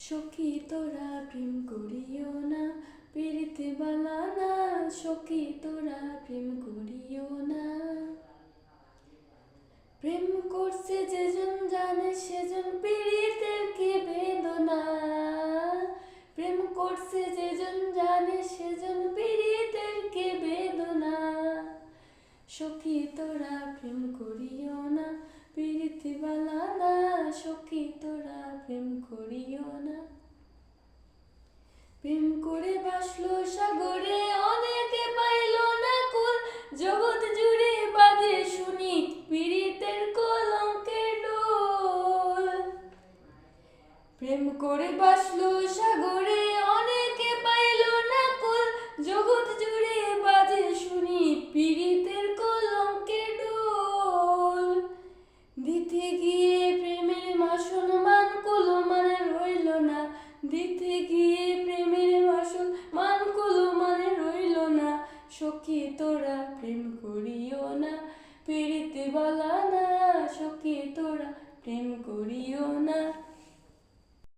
সখী তোরা প্রেম করিও না, পীড়িতে বালা না। সখী তোরা প্রেম করিও না। প্রেম করছে যেজন জানে সেজন পীড়িতের কি বেদনা। প্রেম করছে যেজন জানে সেজন পীড়িতের কি বেদনা। সখী তোরা প্রেম করিও না, পীড়িতে বালা না। সখী তোরা প্রেম করিও না। প্রেম করে বাসলো সাগরে, অনেকে পাইল না কুল। জগৎ জুড়ে বাজে শুনি পীড়িতের কলঙ্কের ডোল। প্রেম করে বাসলো সাগরে, অনেকে পাইল না কুল। জগৎ জুড়ে বাজে শুনি পীড়িতের কলঙ্কের ডোল। দিতে গিয়ে প্রেমের মাসুল মান কুলো মানে রইল না। দিতে গিয়ে প্রেমের মাসুল মান কুলো মানে রইল না। সখী তোরা প্রেম করিও না, পীড়িতে বালা না।